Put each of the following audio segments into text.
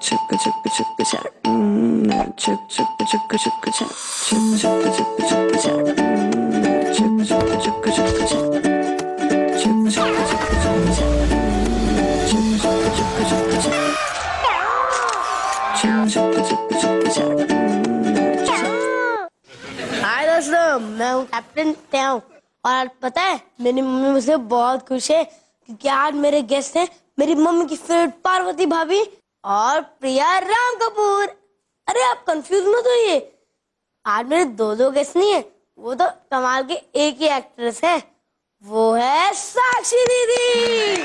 हाय दोस्तों, मैं हूँ कैप्टन त्याऊ। और आज पता है मेरी मम्मी मुझसे बहुत खुश है क्योंकि आज मेरे गेस्ट हैं मेरी मम्मी की फेवरेट पार्वती भाभी और प्रिया राम कपूर। अरे आप कंफ्यूज मत होइए, आज मेरे दो गेस्ट नहीं है, वो तो कमाल के एक ही एक्ट्रेस है, वो है साक्षी दीदी।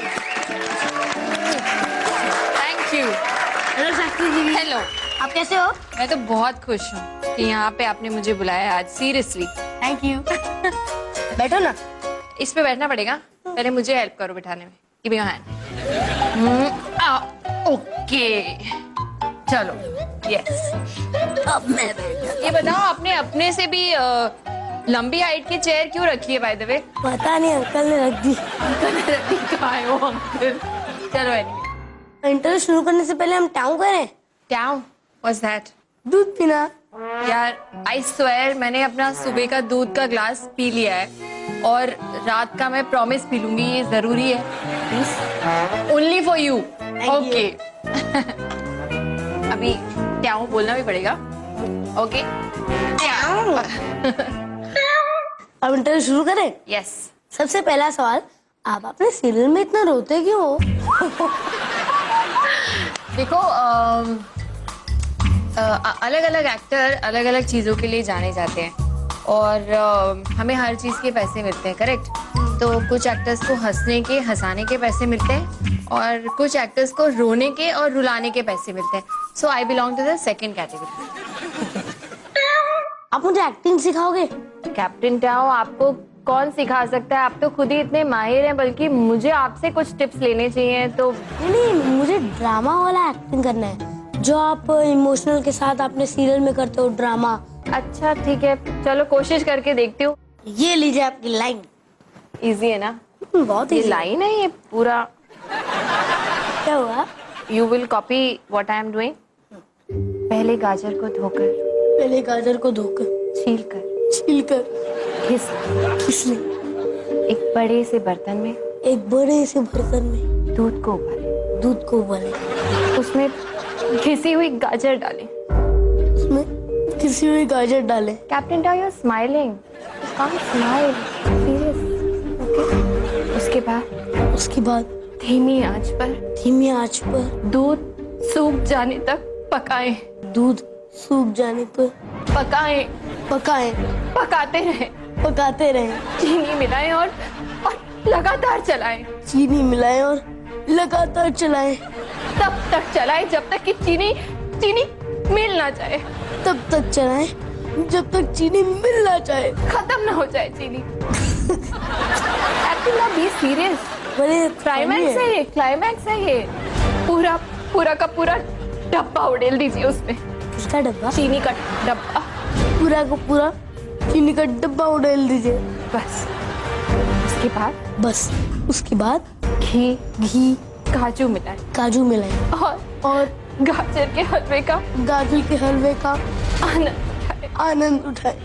Thank you. हेलो साक्षी दीदी। हेलो। आप कैसे हो? मैं तो बहुत खुश हूँ कि यहाँ पे आपने मुझे बुलाया आज, सीरियसली। Thank you. बैठो ना। इस पे बैठना पड़ेगा, पहले मुझे हेल्प करो बिठाने में। Give me your hand. Okay, चलो। यस। अब मैं बैठा। ये बताओ, आपने अपने से भी लंबी हाइट की चेयर क्यों रखी है बाय द वे? पता नहीं, अंकल ने रख दी। कहाँ है वो अंकल? चलो एनीवे, इंटरव्यू शुरू करने से पहले हम टाउन करें। Tau, what's that? दूध पीना। यार आई स्वेयर, मैंने अपना सुबह का दूध का ग्लास पी लिया है और रात का मैं प्रॉमिस पी लूंगी, ये जरूरी है। Only for you. ओके। अभी ट्याऊ बोलना भी पड़ेगा। ओके। अब इंटरव्यू शुरू करें। यस। सबसे पहला सवाल, आप अपने सीरियल में इतना रोते क्यों हो? देखो, अलग अलग एक्टर अलग अलग चीजों के लिए जाने जाते हैं और हमें हर चीज के पैसे मिलते हैं, करेक्ट? तो कुछ एक्टर्स को हंसने के, हंसाने के पैसे मिलते हैं और कुछ एक्टर्स को रोने के और रुलाने के पैसे मिलते हैं। So I belong to the second category. आप मुझे एक्टिंग सिखाओगे? कैप्टन टाओ, आपको कौन सिखा सकता है? आप तो खुद ही इतने माहिर हैं, बल्कि मुझे आपसे कुछ टिप्स लेने चाहिए। तो नहीं, मुझे ड्रामा वाला एक्टिंग करना है, जो आप इमोशनल के साथ अपने सीरियल में करते हो, ड्रामा। अच्छा ठीक है, चलो कोशिश करके देखती हूँ। ये लीजिए आपकी लाइन। इजी है ना? बहुत ये इजी। लाइन है, ये पूरा? क्या हुआ? You will copy what I am doing. पहले गाजर को धोकर, पहले गाजर को धोकर, छीलकर, किसने एक बड़े से बर्तन में, एक बड़े से बर्तन में दूध को उबाले, उसमें घिसी हुई गाजर डाले। उसमें किसी हुई गाजर डाले। Captain Tao, you are smiling, you can't smile, serious. Okay. उसके बाद धीमी आंच पर दूध सूख जाने तक पकाएं। पकाते रहे। चीनी मिलाएं और लगातार चलाएं। तब तक चलाएं जब तक कि चीनी मिल ना जाए। खत्म ना हो जाए चीनी। एक्टिंग ना, बी सीरियस। बड़े क्लाइमैक्स है ये। पूरा का पूरा डब्बा उड़ेल दीजिए उसमें। उसका डब्बा? चीनी का डब्बा। पूरा का पूरा चीनी का डब्बा उड़ेल दीजिए। बस उसके बाद घी काजू मिलाएं और गाजर के हलवे का आनंद उठाए।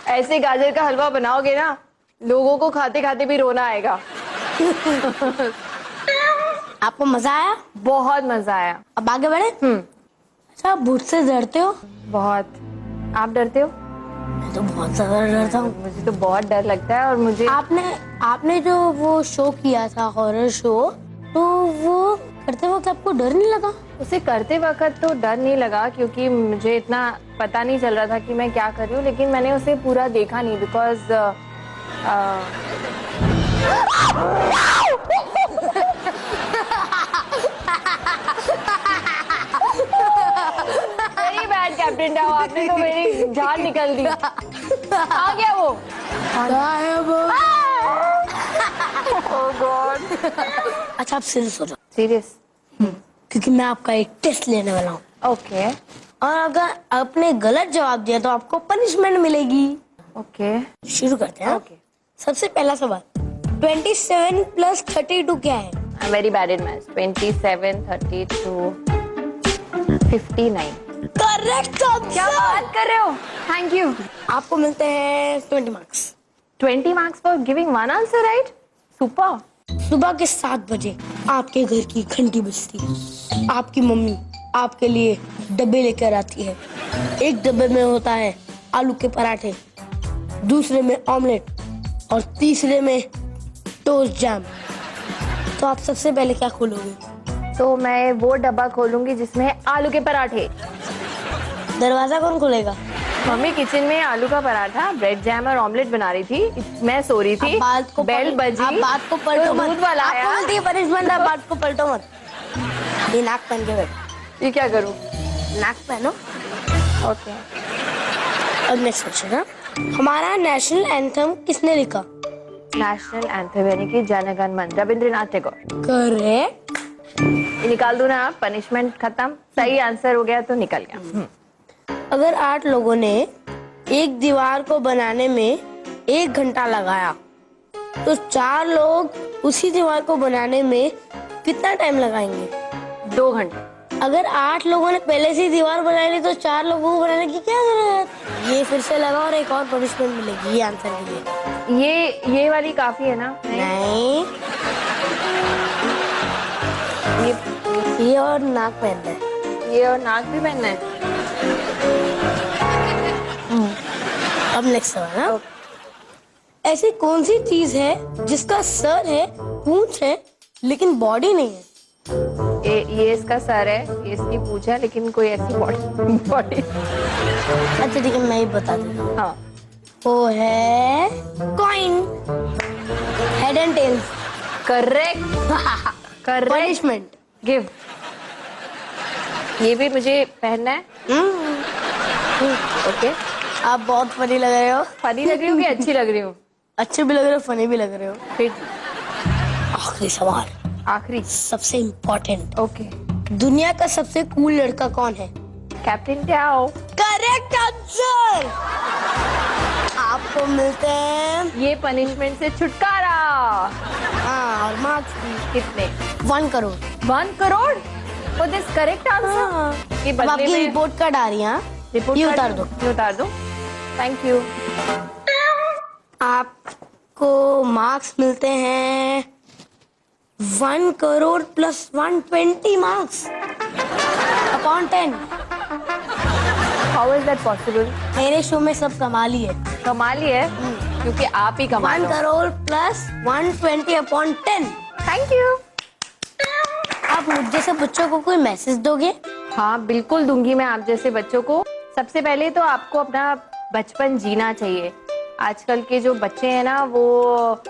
ऐसे गाजर का हलवा बनाओगे ना, लोगों को खाते खाते भी रोना आएगा। आपको मजा आया? बहुत मजा आया। अब आगे बढ़े। अच्छा, आप भूत से डरते हो? बहुत। आप डरते हो? मैं तो बहुत ज्यादा डरता हूँ। मुझे तो बहुत डर लगता है। और मुझे आपने जो वो शो किया था, हॉरर शो, तो वो करते वक्त आपको डर नहीं लगा? उसे करते वक्त तो डर नहीं लगा, क्योंकि मुझे इतना पता नहीं चल रहा था कि मैं क्या कर रही हूँ, लेकिन मैंने उसे पूरा देखा नहीं, because very bad captain tau, आपने तो मेरी जान निकल दी। आ गया वो। कहाँ है वो? ओह गॉड। अच्छा, आप सीरियस हो जाओ। सीरियस? क्योंकि मैं आपका एक टेस्ट लेने वाला हूँ। ओके। और अगर आपने गलत जवाब दिया तो आपको पनिशमेंट मिलेगी। ओके। शुरू करते हैं। ओके। सबसे पहला सवाल, 27 प्लस 32 क्या है? I am very bad in maths. 27, 32, 59. Correct क्या आंसर। बात कर रहे हो? Thank you. आपको मिलते हैं 20 marks. 20 marks for giving one answer right. Super. सुबह के 7 बजे आपके घर की घंटी बजती है। आपकी मम्मी आपके लिए डब्बे लेकर आती है। एक डब्बे में होता है आलू के पराठे, दूसरे में ऑमलेट और तीसरे में टोस्ट जैम। तो आप सबसे पहले क्या खोलोगे? तो मैं वो डब्बा खोलूंगी जिसमें है आलू के पराठे. दरवाजा कौन खोलेगा? मम्मी किचन में आलू का पराठा, ब्रेड जैम और ऑमलेट बना रही थी. मैं सो रही थी. बेल बजी. आप बात को पलटो तो मत। दूध वाला आपको आया. मिलती है पनिशमेंट, आप बात को पलटो मत। ये नाक पहन के बैठ। ये क्या करूं? नाक पहनो। ओके. अब नेक्स्ट क्वेश्चन है, हमारा नेशनल एंथम किसने लिखा? नेशनल एंथम यानी कि जन गण मन, रविंद्रनाथ टैगोर. करेक्ट। ये निकाल दूं ना आप? पनिशमेंट खत्म. सही आंसर हो गया तो निकल गया. अगर 8 लोगों ने एक दीवार को बनाने में 1 घंटा लगाया तो 4 लोग उसी दीवार को बनाने में कितना टाइम लगाएंगे? 2 घंटे. अगर 8 लोगों ने पहले से ही दीवार बना ली तो 4 लोगों को बनाने की क्या जरूरत? ये फिर से लगा और एक और पनिशमेंट मिलेगी ये आंसर के लिए। ये वाली काफी है ना? नहीं, ये और नाक पहनना है। ये और नाक भी पहनना है. अब नेक्स्ट सवाल है, ऐसी कौन सी चीज है जिसका सर है, पूंछ है लेकिन बॉडी नहीं है? ये इसका सर है, ये इसकी पूंछ है, लेकिन कोई ऐसी बॉडी. अच्छा ठीक है, मैं ही बता दूँ। हाँ. वो है coin, head and tails. Correct. Correct. Punishment give. ये भी मुझे पहनना है. ओके. आप बहुत फनी लग रहे हो। फनी लग रही हूँ कि अच्छी लग रही हूँ? अच्छे भी लग रहे हो, फनी भी लग रहे हो। फिर आखिरी सवाल, आखिरी. सबसे इम्पोर्टेंट, ओके. दुनिया का सबसे कूल लड़का कौन है? कैप्टन टेओ. Correct answer. आपको मिलते हैं ये पनिशमेंट से छुटकारा. हाँ, और मार्क्स भी कितने? 1 crore. 1 crore for this correct answer. ये अब बदले आपकी में रिपोर्ट कार्ड आ रही है। रिपोर्ट ये कार्ड उतार दो। ये उतार दो. Thank you. आपको मार्क्स मिलते हैं 1 crore plus 120 marks upon 10। How is that possible? मेरे शो में सब कमाली है। कमाल ही है क्योंकि आप ही कमा 1 लो. Crore plus 120 upon 10। Thank you. आप मुझ जैसे बच्चों को कोई मैसेज दोगे? हाँ बिल्कुल दूंगी मैं आप जैसे बच्चों को. सबसे पहले तो आपको अपना बचपन जीना चाहिए. आजकल के जो बच्चे हैं ना वो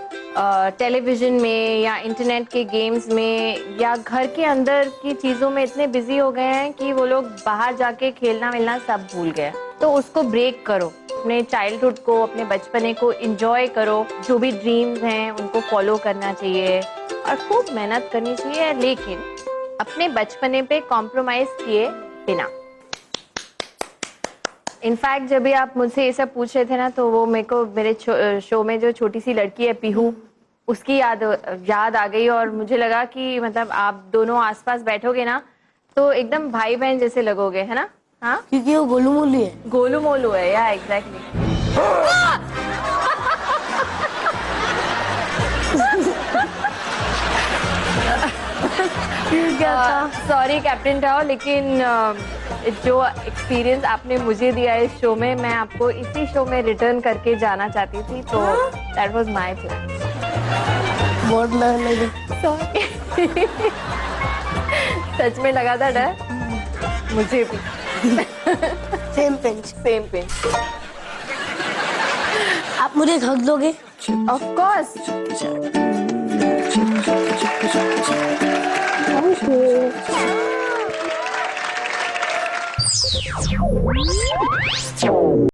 टेलीविजन में या इंटरनेट के गेम्स में या घर के अंदर की चीज़ों में इतने बिजी हो गए हैं कि वो लोग बाहर जाके खेलना मिलना सब भूल गए. तो उसको ब्रेक करो. अपने चाइल्डहुड को, अपने बचपने को एंजॉय करो. जो भी ड्रीम्स हैं उनको फॉलो करना चाहिए और खूब मेहनत करनी चाहिए, लेकिन अपने बचपने पे कॉम्प्रोमाइज किए बिना. इनफैक्ट जब भी आप मुझसे ये सब पूछ रहे थे ना तो वो मेरे को मेरे शो में जो छोटी सी लड़की है पीहू, उसकी याद आ गई और मुझे लगा कि मतलब आप दोनों आसपास बैठोगे ना तो एकदम भाई बहन जैसे लगोगे, है ना? हाँ, क्योंकि वो गोलू मोलू है। गोलू मोलू है या एग्जैक्टली. सॉरी कैप्टन टाओ, लेकिन जो एक्सपीरियंस आपने मुझे दिया इस शो में, मैं आपको इसी शो में रिटर्न करके जाना चाहती थी. तो दैट वाज माय प्लान. बहुत लगे। सच में लगा था डर मुझे भी. Same pinch. Same pinch. आप मुझे एक हक दोगे? Of course.